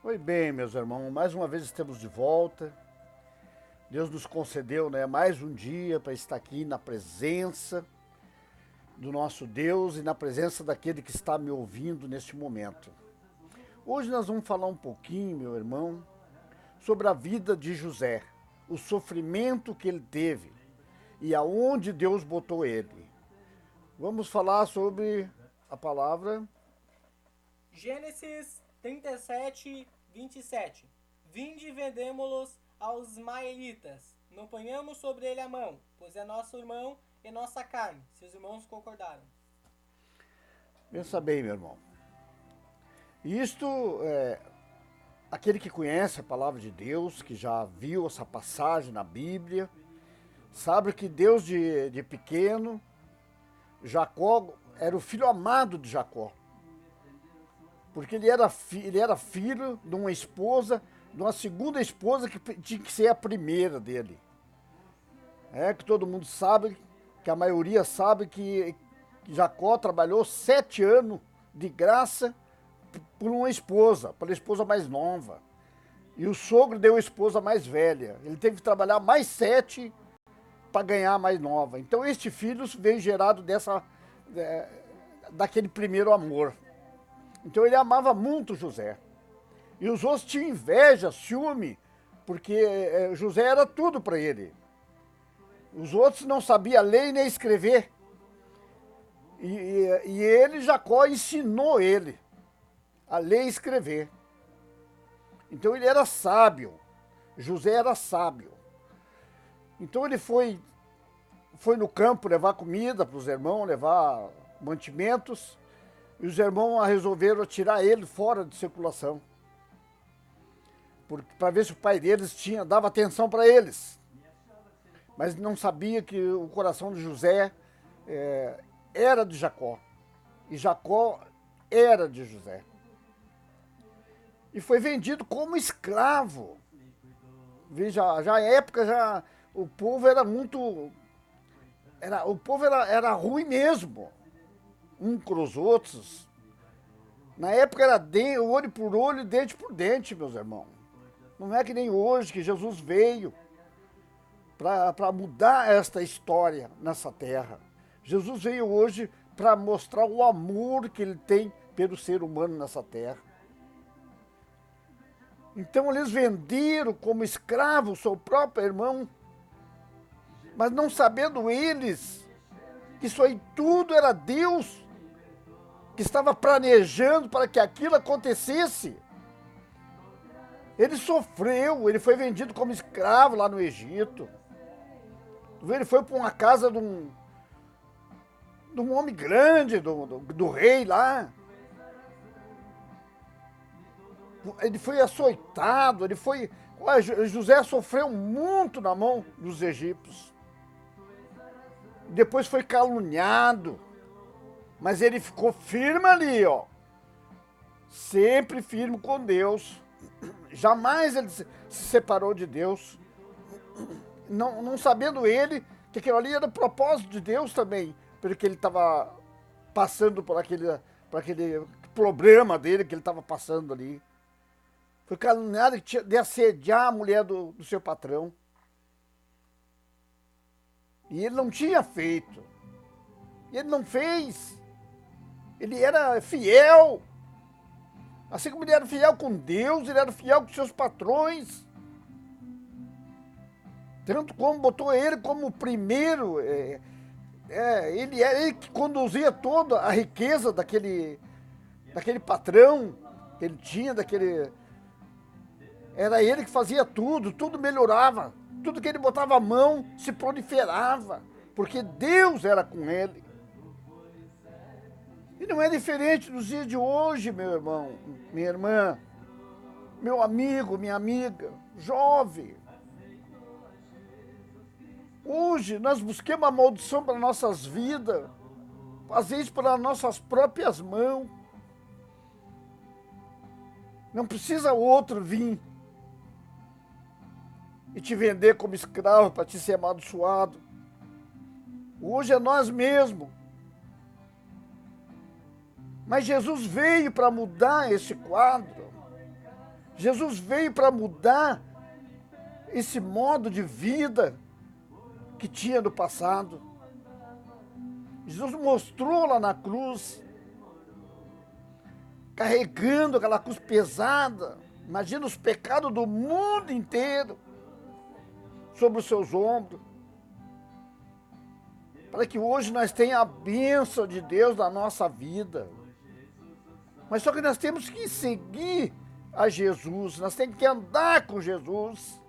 Oi, bem, meus irmãos, mais uma vez estamos de volta. Deus nos concedeu, mais um dia para estar aqui na presença do nosso Deus e na presença daquele que está me ouvindo neste momento. Hoje nós vamos falar um pouquinho, meu irmão, sobre a vida de José, o sofrimento que ele teve e aonde Deus botou ele. Vamos falar sobre a palavra Gênesis 37, 27. Vinde e vendemo-los aos ismaelitas. Não ponhamos sobre ele a mão, pois é nosso irmão e nossa carne. Seus irmãos concordaram. Pensa bem, meu irmão. Isto aquele que conhece a palavra de Deus, que já viu essa passagem na Bíblia, sabe que Deus de pequeno, Jacó era o filho amado de Jacó. Porque ele era filho de uma esposa, de uma segunda esposa que tinha que ser a primeira dele. É que todo mundo sabe, que a maioria sabe que Jacó trabalhou 7 anos de graça por uma esposa, pela esposa mais nova. E o sogro deu a esposa mais velha. Ele teve que trabalhar mais 7 para ganhar a mais nova. Então este filho veio gerado daquele primeiro amor. Então ele amava muito José. E os outros tinham inveja, ciúme, porque José era tudo para ele. Os outros não sabiam ler nem escrever. E ele, Jacó, ensinou ele a ler e escrever. Então ele era sábio. José era sábio. Então ele foi no campo levar comida para os irmãos, levar mantimentos. E os irmãos resolveram tirar ele fora de circulação. Para ver se o pai deles dava atenção para eles. Mas não sabia que o coração de José era de Jacó. E Jacó era de José. E foi vendido como escravo. Veja, já na época o povo era muito... o povo era ruim mesmo. Um com os outros. Na época era olho por olho, dente por dente, meus irmãos. Não é que nem hoje, que Jesus veio para mudar esta história nessa terra. Jesus veio hoje para mostrar o amor que ele tem pelo ser humano nessa terra. Então eles venderam como escravo o seu próprio irmão, mas não sabendo eles que isso aí tudo era Deus que estava planejando para que aquilo acontecesse. Ele sofreu, ele foi vendido como escravo lá no Egito. Ele foi para uma casa de um homem grande, do rei lá. Ele foi açoitado, José sofreu muito na mão dos egípcios. Depois foi caluniado. Mas ele ficou firme ali, ó. Sempre firme com Deus. Jamais ele se separou de Deus. Não sabendo ele que aquilo ali era o propósito de Deus também. Porque ele estava passando por aquele problema dele que ele estava passando ali. Foi caluniado de assediar a mulher do seu patrão. E ele não tinha feito. E ele não fez. Ele era fiel. Assim como ele era fiel com Deus, ele era fiel com seus patrões. Tanto como botou ele como o primeiro. Ele que conduzia toda a riqueza daquele patrão que ele tinha, Era ele que fazia tudo melhorava. Tudo que ele botava a mão se proliferava, porque Deus era com ele. E não é diferente dos dias de hoje, meu irmão, minha irmã, meu amigo, minha amiga, jovem. Hoje nós buscamos a maldição para nossas vidas, fazer isso pelas nossas próprias mãos. Não precisa o outro vir e te vender como escravo para te ser amaldiçoado. Hoje é nós mesmos. Mas Jesus veio para mudar esse quadro. Jesus veio para mudar esse modo de vida que tinha no passado. Jesus mostrou lá na cruz, carregando aquela cruz pesada. Imagina os pecados do mundo inteiro sobre os seus ombros. Para que hoje nós tenhamos a bênção de Deus na nossa vida. Mas só que nós temos que seguir a Jesus, nós temos que andar com Jesus,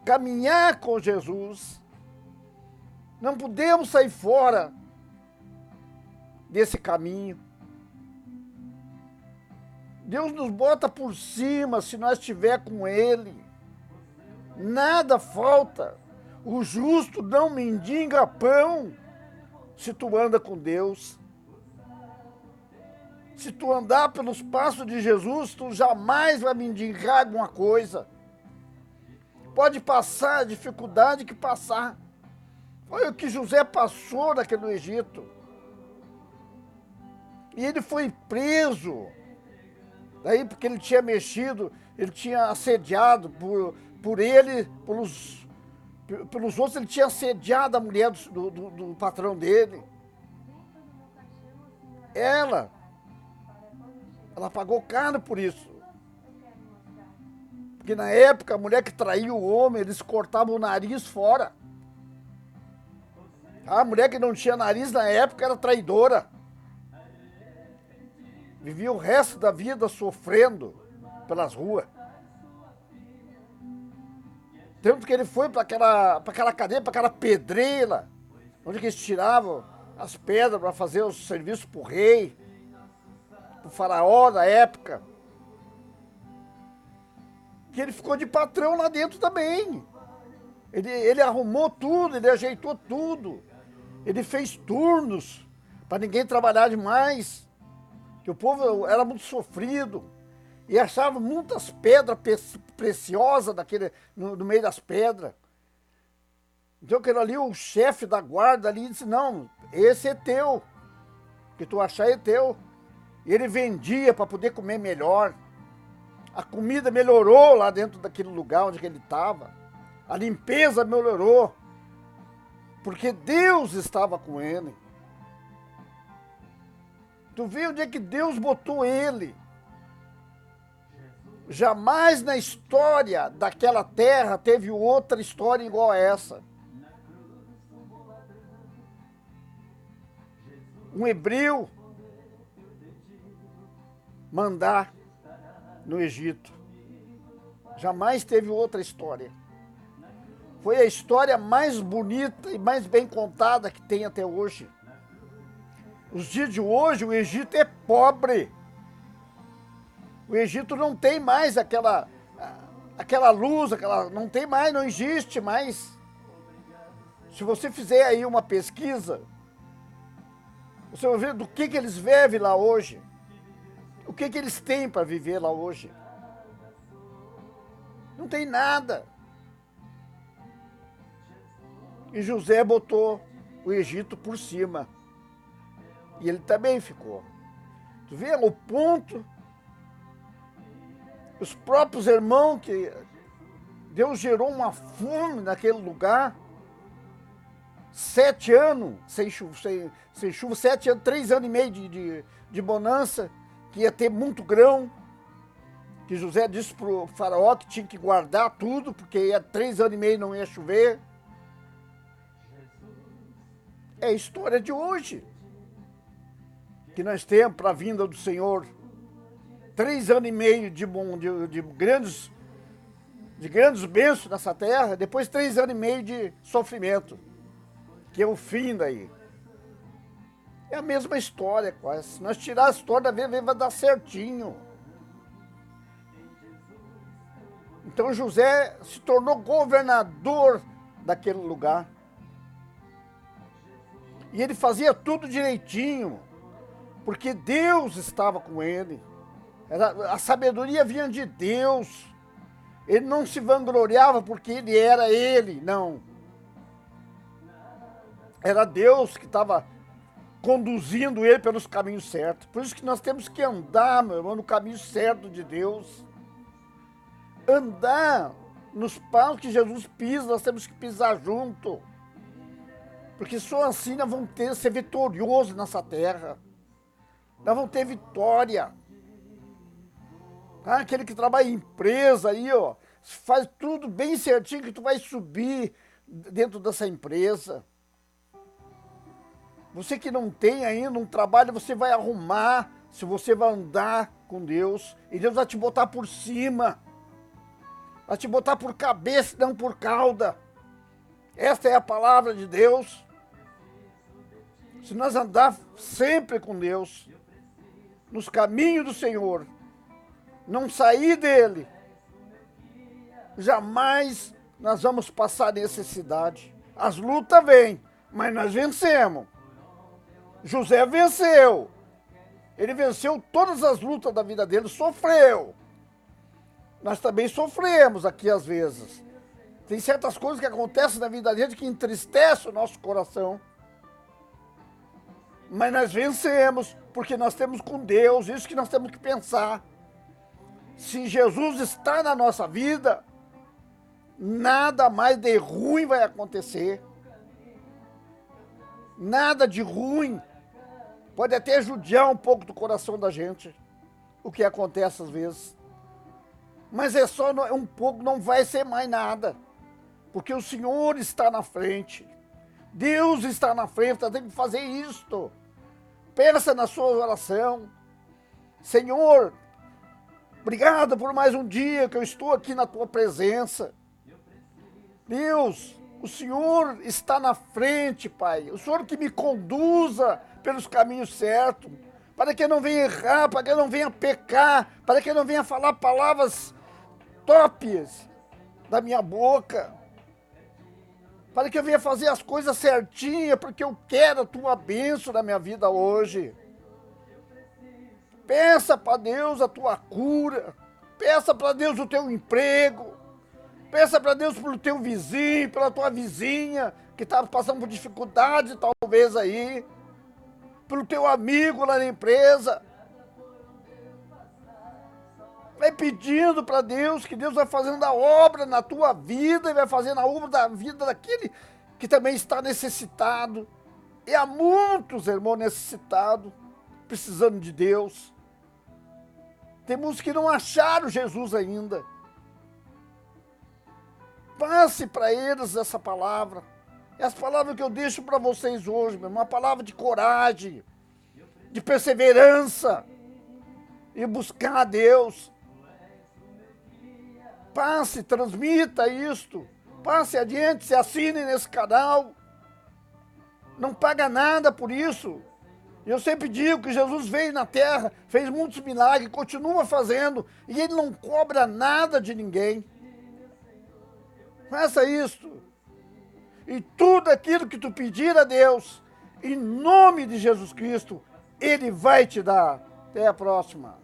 caminhar com Jesus. Não podemos sair fora desse caminho. Deus nos bota por cima se nós estiver com Ele. Nada falta. O justo não mendiga pão se tu anda com Deus. Se tu andar pelos passos de Jesus, tu jamais vai mendigar alguma coisa. Pode passar a dificuldade que passar. Foi o que José passou naquele Egito. E ele foi preso. Daí porque ele tinha mexido, ele tinha assediado por ele, pelos outros, ele tinha assediado a mulher do patrão dele. Ela pagou caro por isso. Porque na época, a mulher que traía o homem, eles cortavam o nariz fora. A mulher que não tinha nariz na época era traidora. Vivia o resto da vida sofrendo pelas ruas. Tanto que ele foi para aquela cadeia, para aquela pedreira, onde que eles tiravam as pedras para fazer os serviços para o rei, para o faraó da época. Que ele ficou de patrão lá dentro também. Ele arrumou tudo, ele ajeitou tudo. Ele fez turnos para ninguém trabalhar demais. Que o povo era muito sofrido. E achava muitas pedras preciosas no meio das pedras. Então aquele ali, o chefe da guarda ali, disse, não, esse é teu. O que tu achar é teu. E ele vendia para poder comer melhor. A comida melhorou lá dentro daquele lugar onde ele estava. A limpeza melhorou. Porque Deus estava com ele. Tu vê onde é que Deus botou ele. Jamais na história daquela terra teve outra história igual a essa. Um hebreu mandar no Egito. Jamais teve outra história. Foi a história mais bonita e mais bem contada que tem até hoje. Os dias de hoje, o Egito é pobre. O Egito não tem mais aquela luz, não tem mais, não existe mais. Se você fizer aí uma pesquisa, você vai ver do que eles vivem lá hoje. O que eles têm para viver lá hoje. Não tem nada. E José botou o Egito por cima. E ele também ficou. Tu vê o ponto. Os próprios irmãos que Deus gerou uma fome naquele lugar. 7 anos sem chuva, 7 anos, 3 anos e meio de bonança, que ia ter muito grão. Que José disse para o faraó que tinha que guardar tudo, porque ia 3 anos e meio não ia chover. É a história de hoje. Que nós temos para a vinda do Senhor. 3 anos e meio de grandes bênçãos nessa terra, depois 3 anos e meio de sofrimento, que é o fim daí. É a mesma história quase. Se nós tirar a história, vai dar certinho. Então José se tornou governador daquele lugar. E ele fazia tudo direitinho, porque Deus estava com ele. A sabedoria vinha de Deus. Ele não se vangloriava porque ele era ele, não. Era Deus que estava conduzindo ele pelos caminhos certos. Por isso que nós temos que andar, meu irmão, no caminho certo de Deus. andar nos passos que Jesus pisa, nós temos que pisar junto. Porque só assim nós vamos ser vitoriosos nessa terra. Nós vamos ter vitória. Aquele que trabalha em empresa aí, ó, faz tudo bem certinho que tu vai subir dentro dessa empresa. Você que não tem ainda um trabalho, você vai arrumar, se você vai andar com Deus. E Deus vai te botar por cima. Vai te botar por cabeça, não por cauda. Esta é a palavra de Deus. Se nós andar sempre com Deus, nos caminhos do Senhor, não sair dele, jamais nós vamos passar necessidade. As lutas vêm, mas nós vencemos. José venceu. Ele venceu todas as lutas da vida dele, sofreu. Nós também sofremos aqui às vezes. Tem certas coisas que acontecem na vida dele que entristecem o nosso coração. Mas nós vencemos, porque nós temos com Deus, isso que nós temos que pensar. Se Jesus está na nossa vida, nada mais de ruim vai acontecer. Nada de ruim. Pode até judiar um pouco do coração da gente, o que acontece às vezes. Mas é só um pouco, não vai ser mais nada. Porque o Senhor está na frente. Deus está na frente, nós temos que fazer isto. Pensa na sua oração. Senhor, obrigado por mais um dia que eu estou aqui na tua presença. Deus, o Senhor está na frente, Pai. O Senhor que me conduza pelos caminhos certos, para que eu não venha errar, para que eu não venha pecar, para que eu não venha falar palavras tópias da minha boca, para que eu venha fazer as coisas certinhas, porque eu quero a tua bênção na minha vida hoje. Peça para Deus a tua cura, peça para Deus o teu emprego, peça para Deus pelo teu vizinho, pela tua vizinha, que está passando por dificuldade talvez aí, pelo teu amigo lá na empresa. Vai pedindo para Deus, que Deus vai fazendo a obra na tua vida, e vai fazendo a obra da vida daquele que também está necessitado. E há muitos irmãos necessitados, precisando de Deus. Tem muitos que não acharam Jesus ainda. Passe para eles essa palavra. Essa palavra que eu deixo para vocês hoje, meu irmão, uma palavra de coragem, de perseverança, e buscar a Deus. Passe, transmita isto, passe adiante, se assine nesse canal, não paga nada por isso. Eu sempre digo que Jesus veio na terra, fez muitos milagres, continua fazendo, e Ele não cobra nada de ninguém. Faça isto, e tudo aquilo que tu pedir a Deus, em nome de Jesus Cristo, Ele vai te dar. Até a próxima.